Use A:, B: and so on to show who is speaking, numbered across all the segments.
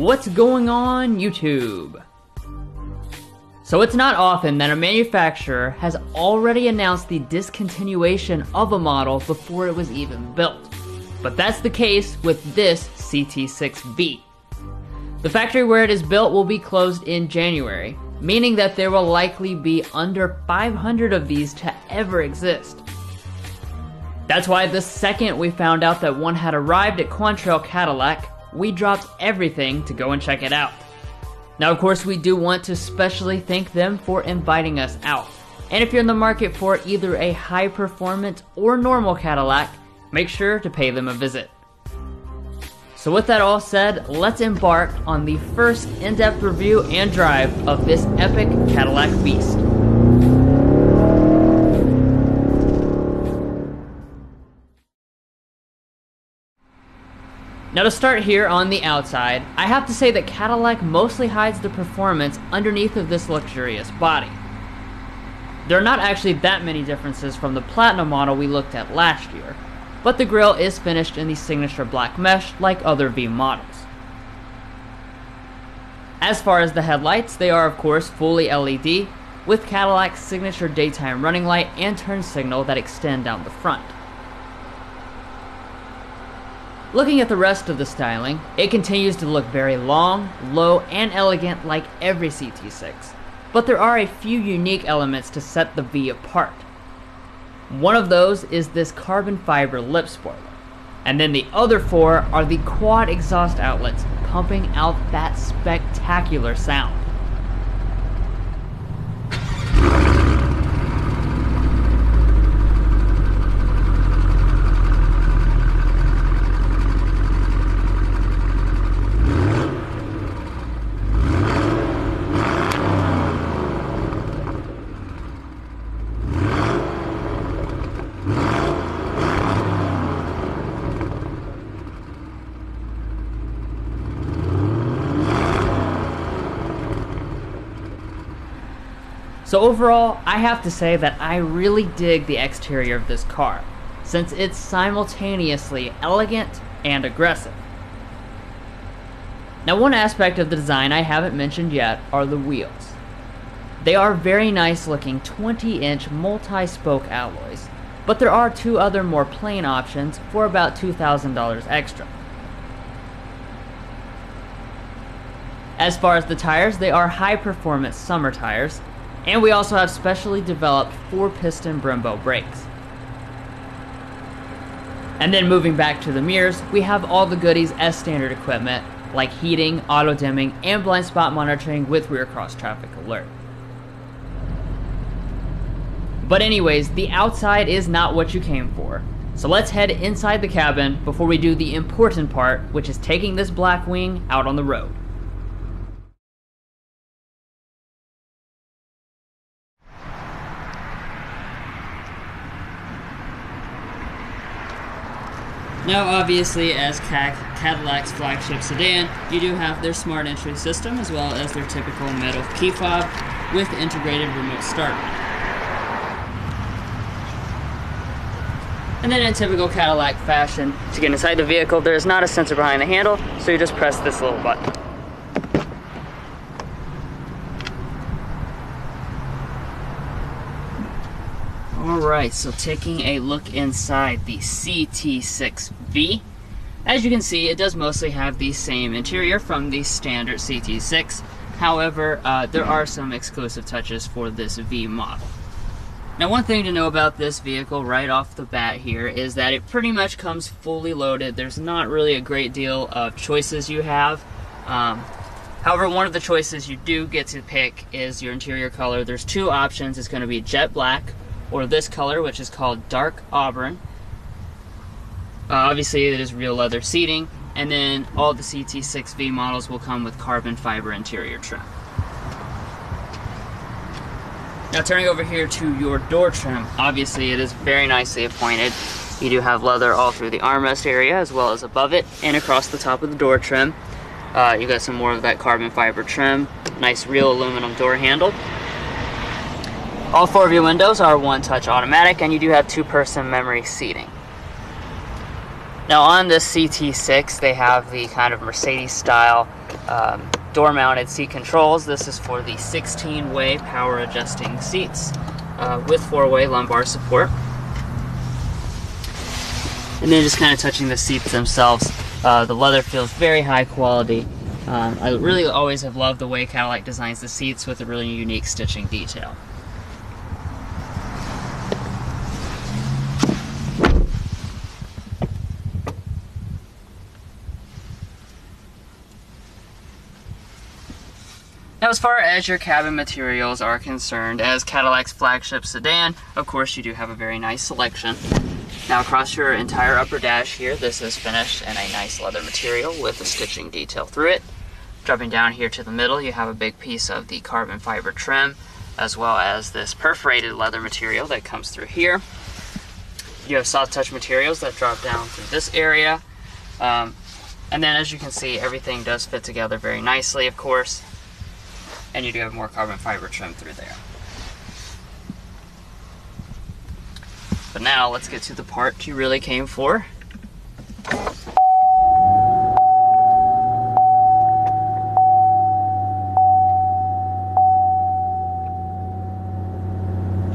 A: What's going on, YouTube? So it's not often that a manufacturer has already announced the discontinuation of a model before it was even built. But that's the case with this CT6-V. The factory where it is built will be closed in January, meaning that there will likely be under 500 of these to ever exist. That's why the second we found out that one had arrived at Quantrill Cadillac, we dropped everything to go and check it out. Now, of course, we do want to specially thank them for inviting us out. And if you're in the market for either a high performance or normal Cadillac, make sure to pay them a visit. So with that all said, let's embark on the first in-depth review and drive of this epic Cadillac beast. Now to start here on the outside, I have to say that Cadillac mostly hides the performance underneath of this luxurious body. There are not actually that many differences from the Platinum model we looked at last year, but the grille is finished in the signature black mesh like other V models. As far as the headlights, they are of course fully LED, with Cadillac's signature daytime running light and turn signal that extend down the front. Looking at the rest of the styling, it continues to look very long, low, and elegant like every CT6, but there are a few unique elements to set the V apart. One of those is this carbon fiber lip spoiler, and then the other four are the quad exhaust outlets pumping out that spectacular sound. So overall, I have to say that I really dig the exterior of this car, since it's simultaneously elegant and aggressive. Now, one aspect of the design I haven't mentioned yet are the wheels. They are very nice looking 20-inch multi-spoke alloys, but there are two other more plain options for about $2,000 extra. As far as the tires, they are high-performance summer tires, and we also have specially developed 4-piston Brembo brakes. And then moving back to the mirrors, we have all the goodies as standard equipment, like heating, auto dimming, and blind spot monitoring with rear cross traffic alert. But anyways, the outside is not what you came for. So let's head inside the cabin before we do the important part, which is taking this black wing out on the road. Now obviously, as Cadillac's flagship sedan, you do have their smart entry system as well as their typical metal key fob with integrated remote start. And then in typical Cadillac fashion, to get inside the vehicle, there is not a sensor behind the handle, so you just press this little button. Alright, so taking a look inside the CT6-V. As you can see, it does mostly have the same interior from the standard CT6. However, there are some exclusive touches for this V model. Now, one thing to know about this vehicle right off the bat here is that it pretty much comes fully loaded. There's not really a great deal of choices you have. However, one of the choices you do get to pick is your interior color. There's two options. It's going to be jet black, or this color, which is called dark auburn. Obviously it is real leather seating, and then all the CT6-V models will come with carbon fiber interior trim. Now turning over here to your door trim, obviously it is very nicely appointed. You do have leather all through the armrest area as well as above it and across the top of the door trim. You got some more of that carbon fiber trim, nice real aluminum door handle. All four of your windows are one-touch automatic, and you do have two-person memory seating. Now on this CT6, they have the kind of Mercedes style door-mounted seat controls. This is for the 16-way power adjusting seats with 4-way lumbar support. And then just kind of touching the seats themselves, the leather feels very high quality. I really always have loved the way Cadillac designs the seats with a really unique stitching detail. Now, as far as your cabin materials are concerned, as Cadillac's flagship sedan, of course you do have a very nice selection. Now, across your entire upper dash here, this is finished in a nice leather material with a stitching detail through it. Dropping down here to the middle, you have a big piece of the carbon fiber trim, as well as this perforated leather material that comes through here. You have soft touch materials that drop down through this area. And then, as you can see, everything does fit together very nicely, of course. And you do have more carbon fiber trim through there. But now let's get to the part you really came for.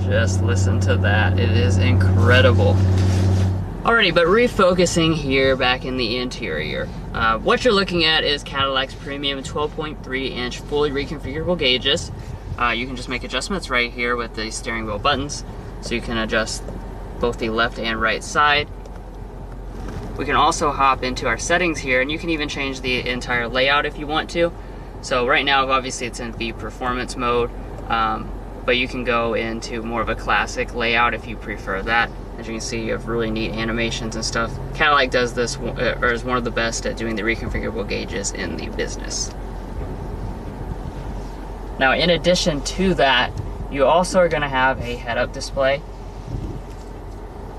A: Just listen to that, it is incredible. Alrighty, but refocusing here back in the interior. What you're looking at is Cadillac's premium 12.3-inch fully reconfigurable gauges. You can just make adjustments right here with the steering wheel buttons, so you can adjust both the left and right side. We can also hop into our settings here, and you can even change the entire layout if you want to. So right now, obviously it's in V performance mode, but you can go into more of a classic layout if you prefer that. As you can see, you have really neat animations and stuff. Cadillac does this, or is one of the best at doing the reconfigurable gauges in the business. Now, in addition to that, you also are going to have a head-up display.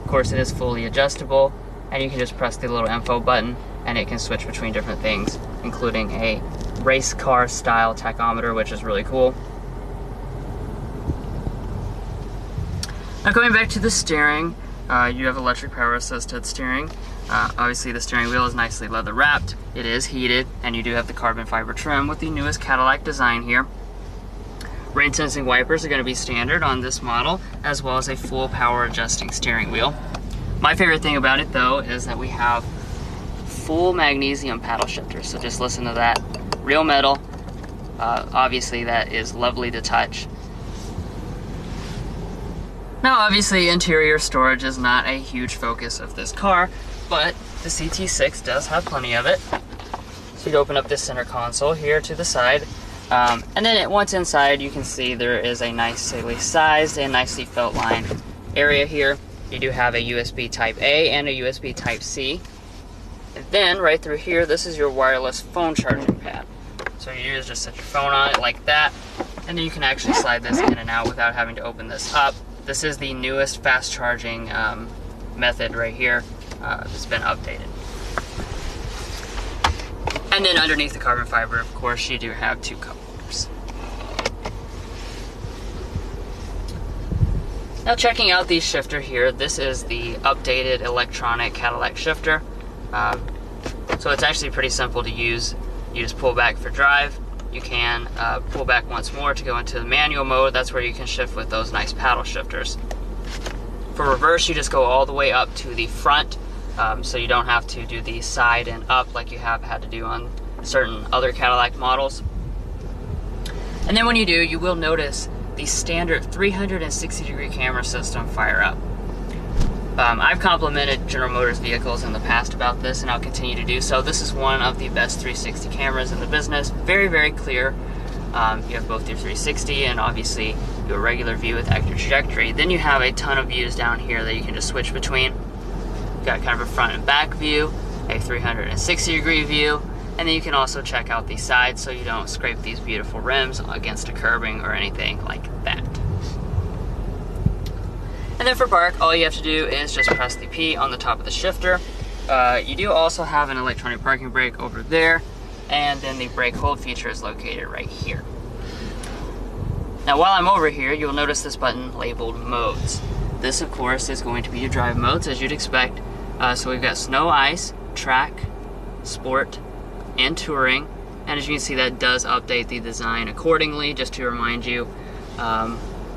A: Of course, it is fully adjustable, and you can just press the little info button, and it can switch between different things, including a race car style tachometer, which is really cool. Now, going back to the steering, you have electric power assisted steering. Obviously the steering wheel is nicely leather wrapped, it is heated, and you do have the carbon fiber trim with the newest Cadillac design here. Rain sensing wipers are going to be standard on this model, as well as a full power adjusting steering wheel. My favorite thing about it though is that we have full magnesium paddle shifters, so just listen to that. Real metal, obviously that is lovely to touch. Now, obviously, interior storage is not a huge focus of this car, but the CT6 does have plenty of it. So you open up this center console here to the side, and then once inside, you can see there is a nicely sized and nicely felt line area here. You do have a USB Type A and a USB Type C. And then, right through here, this is your wireless phone charging pad. So you just set your phone on it like that, and then you can actually slide this in and out without having to open this up. This is the newest fast charging method right here that's been updated. And then underneath the carbon fiber, of course, you do have two cup holders. Now, checking out the shifter here, this is the updated electronic Cadillac shifter. So it's actually pretty simple to use. You just pull back for drive. You can pull back once more to go into the manual mode. That's where you can shift with those nice paddle shifters. For reverse, you just go all the way up to the front, so you don't have to do the side and up like you have had to do on certain other Cadillac models. And then when you do, you will notice the standard 360-degree camera system fire up. I've complimented General Motors vehicles in the past about this, and I'll continue to do so. This is one of the best 360 cameras in the business. Very, very clear. You have both your 360 and obviously your regular view with active trajectory. Then you have a ton of views down here that you can just switch between. You've got kind of a front and back view, a 360-degree view, and then you can also check out the sides so you don't scrape these beautiful rims against a curbing or anything like that. And then for park, all you have to do is just press the P on the top of the shifter. You do also have an electronic parking brake over there, and then the brake hold feature is located right here. Now, while I'm over here, you'll notice this button labeled modes. This, of course, is going to be your drive modes, as you'd expect. So we've got snow, ice, track, sport, and touring. And as you can see, that does update the design accordingly, just to remind you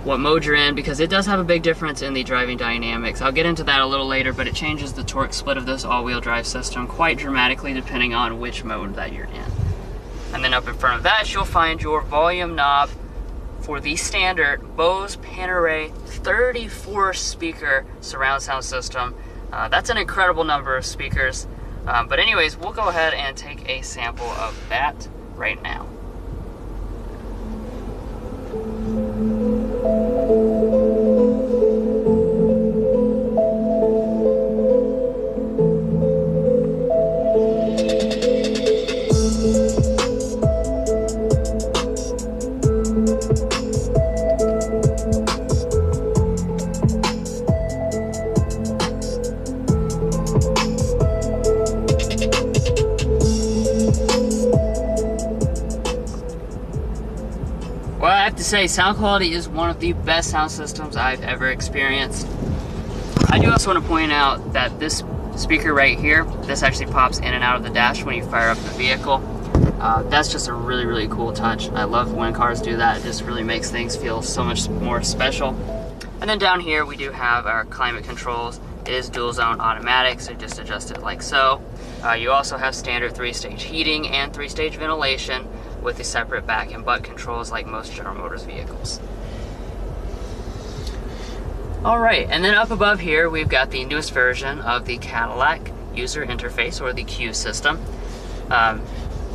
A: what mode you're in, because it does have a big difference in the driving dynamics. I'll get into that a little later, but it changes the torque split of this all-wheel drive system quite dramatically depending on which mode that you're in. And then up in front of that, you'll find your volume knob for the standard Bose Panerai 34 speaker surround sound system. That's an incredible number of speakers. But anyways, we'll go ahead and take a sample of that right now. Well, I have to say, sound quality is one of the best sound systems I've ever experienced. I do also want to point out that this speaker right here, this actually pops in and out of the dash when you fire up the vehicle. That's just a really, really cool touch. I love when cars do that. It just really makes things feel so much more special. And then down here, we do have our climate controls. It is dual zone automatic, so just adjust it like so. You also have standard 3-stage heating and 3-stage ventilation, with the separate back and butt controls like most General Motors vehicles. Alright, and then up above here we've got the newest version of the Cadillac user interface, or the Q system.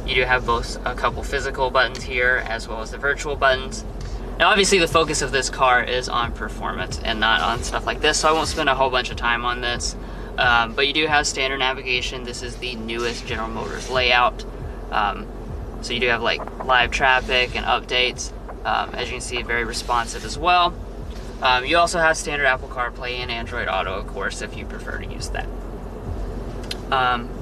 A: You do have both a couple physical buttons here as well as the virtual buttons. Now obviously the focus of this car is on performance and not on stuff like this, so I won't spend a whole bunch of time on this. But you do have standard navigation. This is the newest General Motors layout. So you do have like live traffic and updates. As you can see, very responsive as well. You also have standard Apple CarPlay and Android Auto, of course, if you prefer to use that.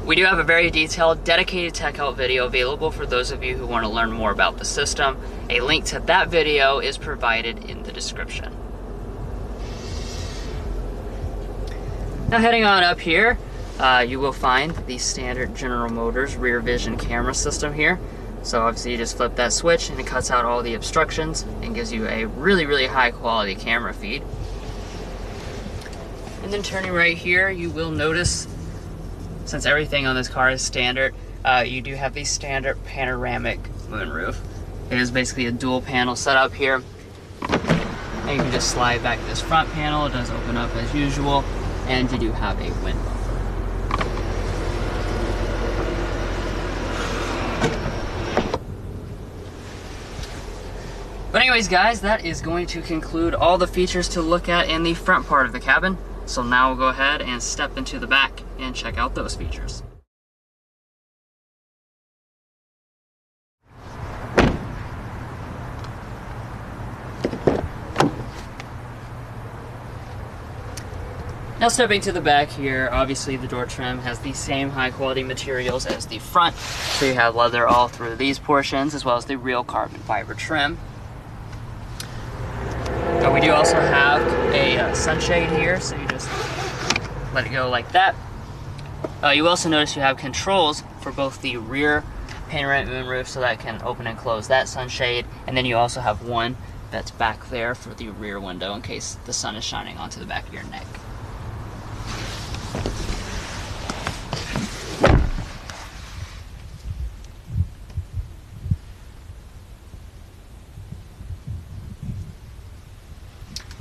A: We do have a very detailed, dedicated tech help video available for those of you who want to learn more about the system. A link to that video is provided in the description. Now heading on up here, you will find the standard General Motors rear vision camera system here. So obviously you just flip that switch and it cuts out all the obstructions and gives you a really, really high quality camera feed. And then turning right here, you will notice, since everything on this car is standard, you do have the standard panoramic moonroof. It is basically a dual panel setup here. And you can just slide back this front panel. It does open up as usual. And you do have a wind bumper. But anyways guys, that is going to conclude all the features to look at in the front part of the cabin. So now we'll go ahead and step into the back and check out those features. Now stepping to the back here, obviously the door trim has the same high quality materials as the front. So you have leather all through these portions, as well as the real carbon fiber trim. We do also have a sunshade here, so you just let it go like that. You also notice you have controls for both the rear panoramic moonroof, so that can open and close that sunshade, and then you also have one that's back there for the rear window in case the sun is shining onto the back of your neck.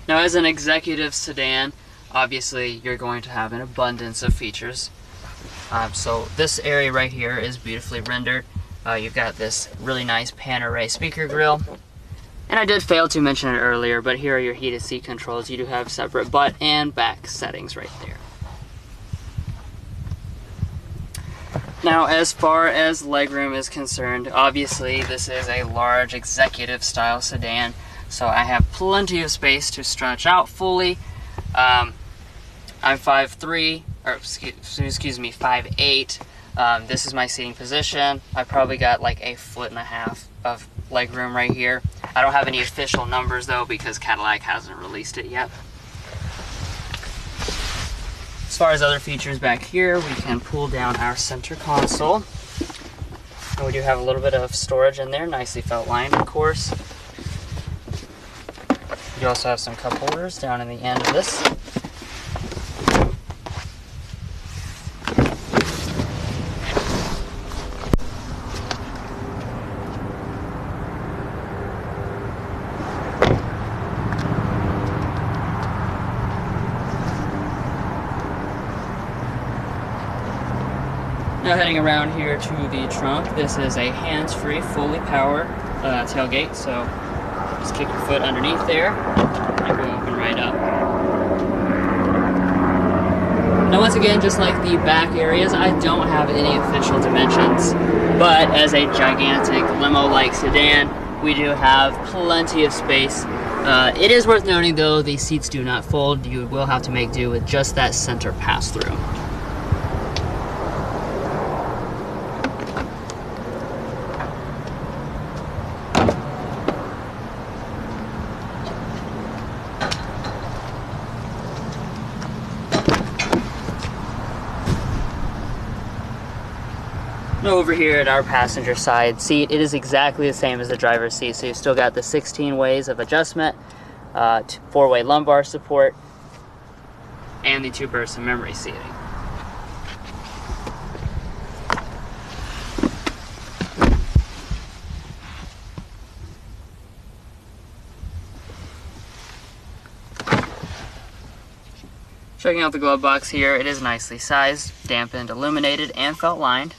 A: Now, as an executive sedan, obviously you're going to have an abundance of features. So this area right here is beautifully rendered. You've got this really nice Panerai speaker grille. And I did fail to mention it earlier, but here are your heated seat controls. You do have separate butt and back settings right there. Now, as far as legroom is concerned, obviously this is a large executive style sedan. So I have plenty of space to stretch out fully. I'm 5'3", or excuse me, 5'8". This is my seating position. I probably got like 1.5 feet of leg room right here. I don't have any official numbers though because Cadillac hasn't released it yet. As far as other features back here, we can pull down our center console. And we do have a little bit of storage in there, nicely felt lined, of course. You also have some cup holders down in the end of this. Now heading around here to the trunk, this is a hands-free, fully powered tailgate, so just kick your foot underneath there, and it will open right up. Now once again, just like the back areas, I don't have any official dimensions, but as a gigantic limo-like sedan, we do have plenty of space. It is worth noting though, the seats do not fold. You will have to make do with just that center pass-through. Over here at our passenger side seat, it is exactly the same as the driver's seat, so you've still got the 16 ways of adjustment, 4-way lumbar support, and the 2-person memory seating. Checking out the glove box here, it is nicely sized, dampened, illuminated, and felt lined.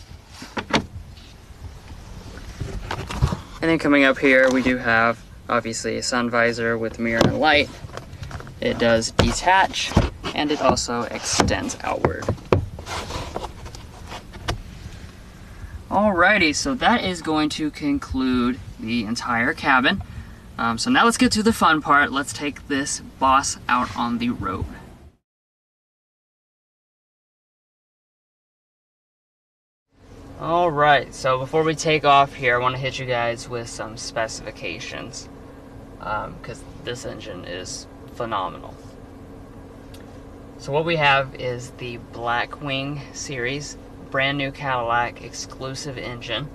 A: And then coming up here, we do have obviously a sun visor with mirror and light. It does detach, and it also extends outward. Alrighty, so that is going to conclude the entire cabin. So now let's get to the fun part. Let's take this boss out on the road. Alright, so before we take off here, I want to hit you guys with some specifications, because this engine is phenomenal. So what we have is the Blackwing series, brand new Cadillac exclusive engine,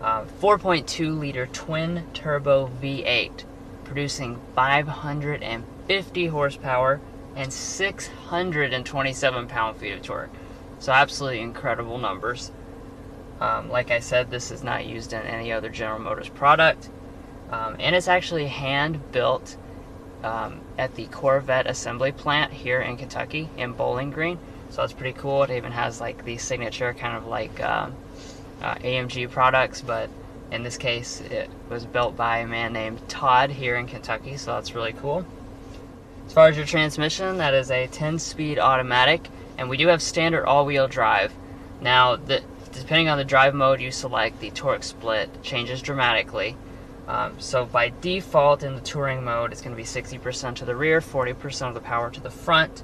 A: 4.2 liter twin turbo V8, producing 550 horsepower and 627 pound-feet of torque. So absolutely incredible numbers. Like I said, this is not used in any other General Motors product, and it's actually hand built at the Corvette assembly plant here in Kentucky in Bowling Green. So it's pretty cool. It even has like the signature kind of like AMG products, but in this case it was built by a man named Todd here in Kentucky, so that's really cool. As far as your transmission, that is a 10-speed automatic, and we do have standard all-wheel drive. Now, depending on the drive mode you select, the torque split changes dramatically. So by default in the touring mode, it's going to be 60% to the rear, 40% of the power to the front.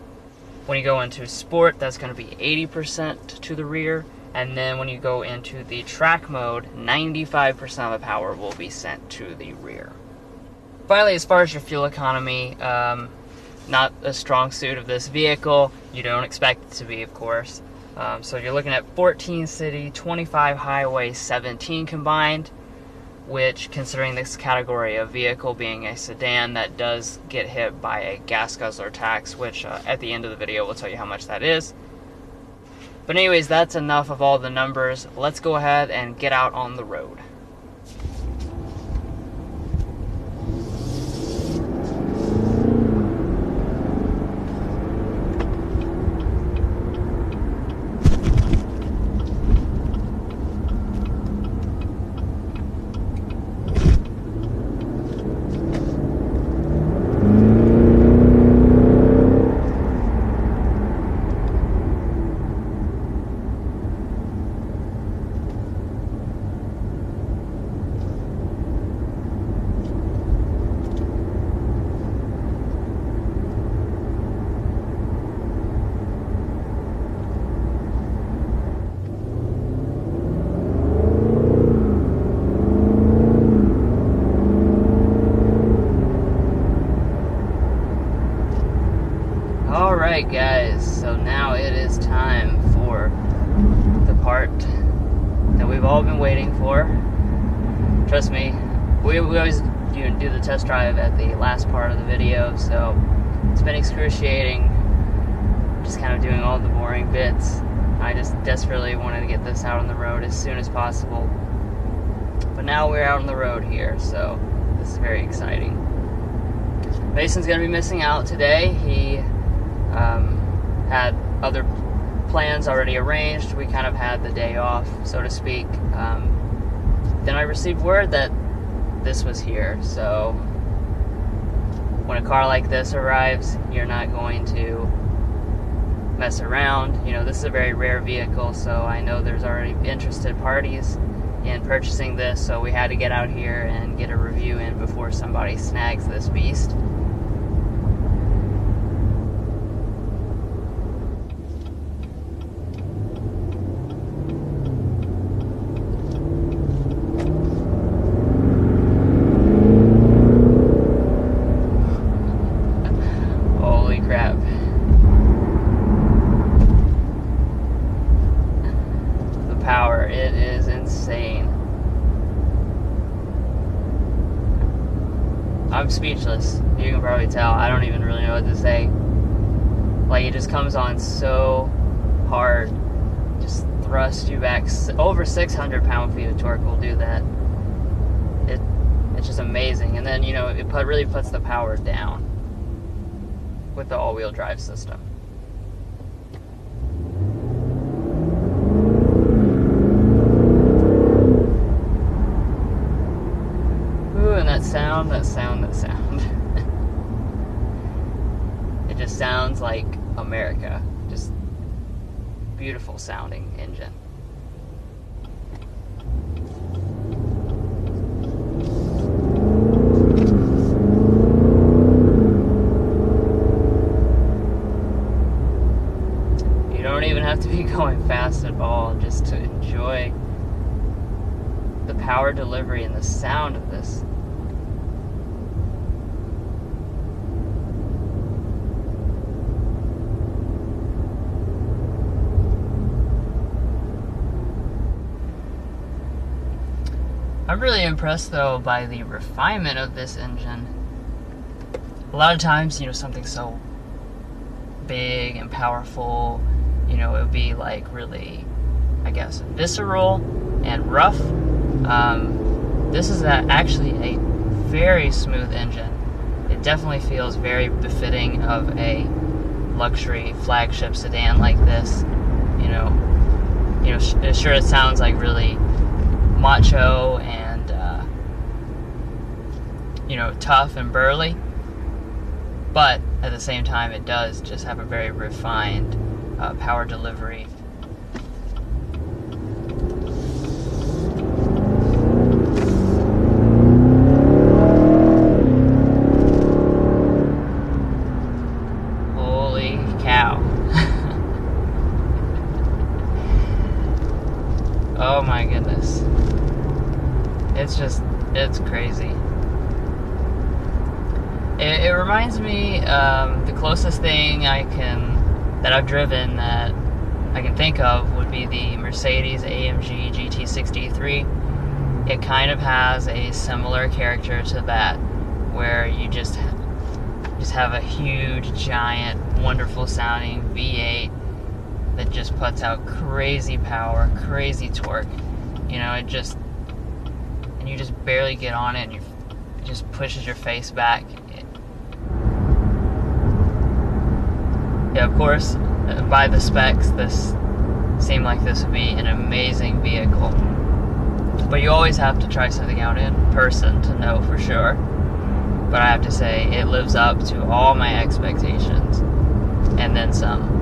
A: When you go into sport, that's going to be 80% to the rear. And then when you go into the track mode, 95% of the power will be sent to the rear. Finally, as far as your fuel economy, not a strong suit of this vehicle. You don't expect it to be, of course. So you're looking at 14 city, 25 highway, 17 combined, which, considering this category of vehicle being a sedan, that does get hit by a gas guzzler tax, which at the end of the video will tell you how much that is. But anyways, that's enough of all the numbers. Let's go ahead and get out on the road. Alright guys, so now it is time for the part that we've all been waiting for. Trust me, we always do the test drive at the last part of the video, so it's been excruciating just kind of doing all the boring bits. I just desperately wanted to get this out on the road as soon as possible. But now we're out on the road here, so this is very exciting. Mason's going to be missing out today. He had other plans already arranged. We kind of had the day off, so to speak. Then I received word that this was here, so when a car like this arrives, you're not going to mess around. You know, this is a very rare vehicle, so I know there's already interested parties in purchasing this, so we had to get out here and get a review in before somebody snags this beast. Holy crap. The power, it is insane. I'm speechless. You can probably tell. I don't even really know what to say. Like, it just comes on so hard. Just thrust you back. Over 600 pound-feet of torque will do that. It's just amazing. And then, you know, it really puts the power down with the all-wheel drive system. Ooh, and that sound. It just sounds like America. Just beautiful sounding engine. You don't even have to be going fast at all just to enjoy the power delivery and the sound of this. I'm really impressed though by the refinement of this engine. A lot of times, you know, something so big and powerful, you know, it would be like really, I guess, visceral and rough. This is actually a very smooth engine. It definitely feels very befitting of a luxury flagship sedan like this. You know, sure, it sounds like really macho and you know, tough and burly, but at the same time it does just have a very refined power delivery. Holy cow. Oh my goodness. It's crazy. It reminds me, the closest thing that I've driven that I can think of would be the Mercedes AMG GT6-V. It kind of has a similar character to that, where you just have a huge, giant, wonderful sounding V8 that just puts out crazy power, crazy torque. You know, and you just barely get on it, and it just pushes your face back. Yeah, of course, by the specs, this seemed like this would be an amazing vehicle. But you always have to try something out in person to know for sure. But I have to say, it lives up to all my expectations, and then some.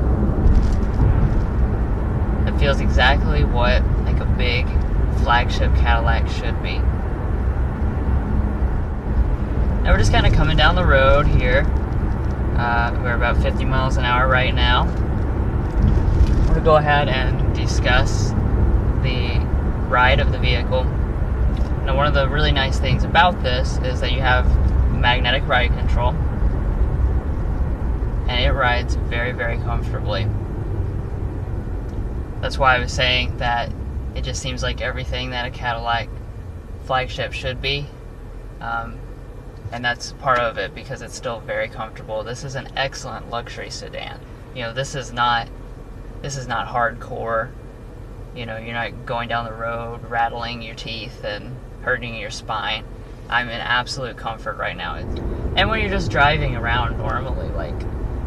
A: It feels exactly what like a big flagship Cadillac should be. Now we're just kind of coming down the road here. We're about 50 miles an hour right now. I'm going to go ahead and discuss the ride of the vehicle. Now, one of the really nice things about this is that you have magnetic ride control, and it rides very, very comfortably. That's why I was saying that It just seems like everything that a Cadillac flagship should be. And that's part of it because it's still very comfortable. This is an excellent luxury sedan. You know, this is not hardcore. You know, you're not going down the road rattling your teeth and hurting your spine. I'm in absolute comfort right now. And when you're just driving around normally, like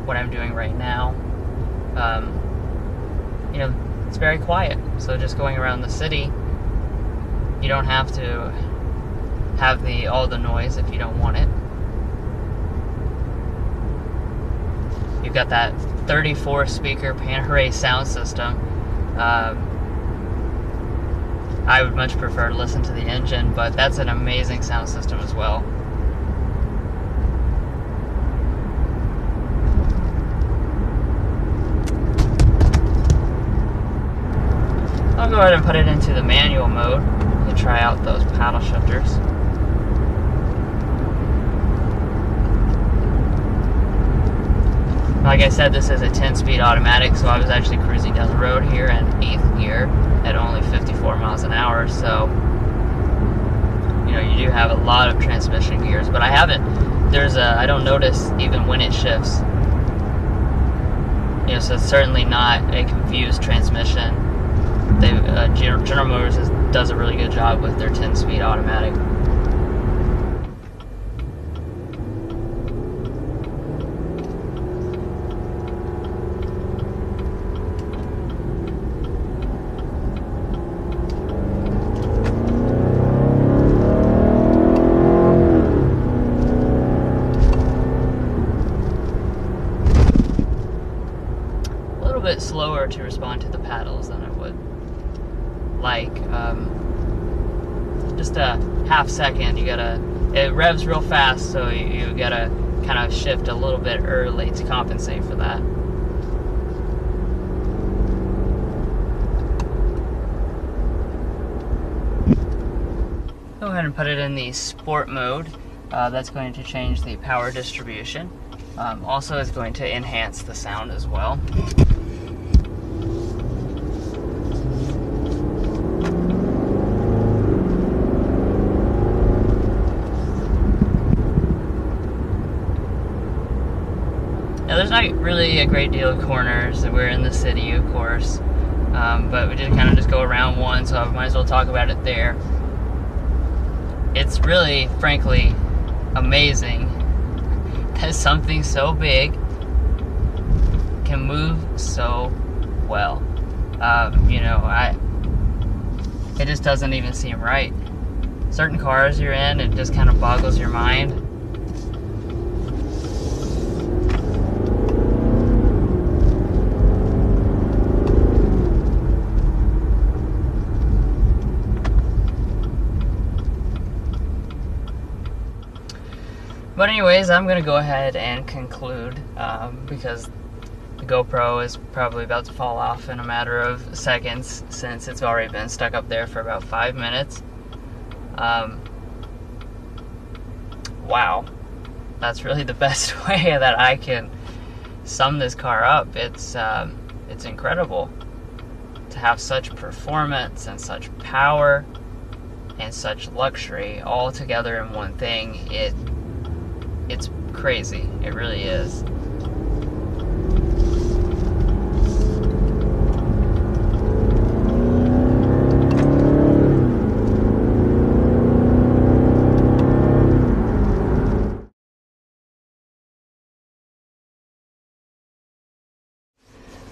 A: what I'm doing right now, you know, it's very quiet. So just going around the city, you don't have to have all the noise if you don't want it. You've got that 34 speaker Panerai sound system. I would much prefer to listen to the engine, but that's an amazing sound system as well. I'll go ahead and put it into the manual mode and try out those paddle shifters. Like I said, this is a 10-speed automatic, so I was actually cruising down the road here in 8th gear at only 54 miles an hour, so you know, you do have a lot of transmission gears, but I don't notice even when it shifts. You know, so it's certainly not a confused transmission. General Motors does a really good job with their 10-speed automatic. Bit slower to respond to the paddles than I would like. Just a half second. It revs real fast, so you gotta kind of shift a little bit early to compensate for that. Go ahead and put it in the sport mode. That's going to change the power distribution. Also, it's going to enhance the sound as well. Now, there's not really a great deal of corners. We're in the city, of course, but we did kind of just go around one, so I might as well talk about it there. It's really, frankly, amazing that something so big can move so well. You know, it just doesn't even seem right. Certain cars you're in, it just kind of boggles your mind. But anyways, I'm going to go ahead and conclude because the GoPro is probably about to fall off in a matter of seconds since it's already been stuck up there for about 5 minutes. Wow. That's really the best way that I can sum this car up. It's incredible to have such performance and such power and such luxury all together in one thing. It's crazy. It really is.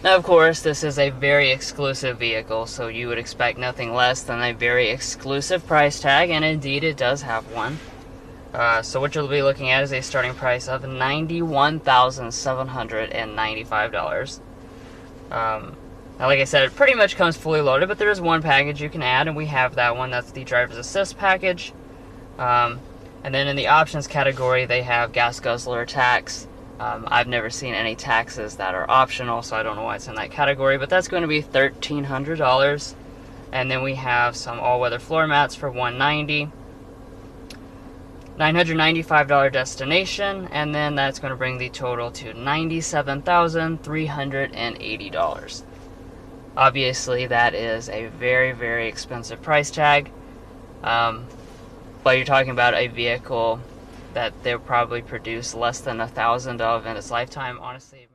A: Now, of course, this is a very exclusive vehicle, so you would expect nothing less than a very exclusive price tag, and indeed it does have one. So what you'll be looking at is a starting price of $91,795. Now, like I said, it pretty much comes fully loaded, but there is one package you can add, and we have that one. That's the driver's assist package. And then in the options category, they have gas guzzler tax. I've never seen any taxes that are optional, so I don't know why it's in that category, but that's going to be $1,300. And then we have some all-weather floor mats for $190. $995 destination, and then that's going to bring the total to $97,380. Obviously, that is a very, very expensive price tag. But you're talking about a vehicle that they'll probably produce less than 1,000 of in its lifetime. Honestly,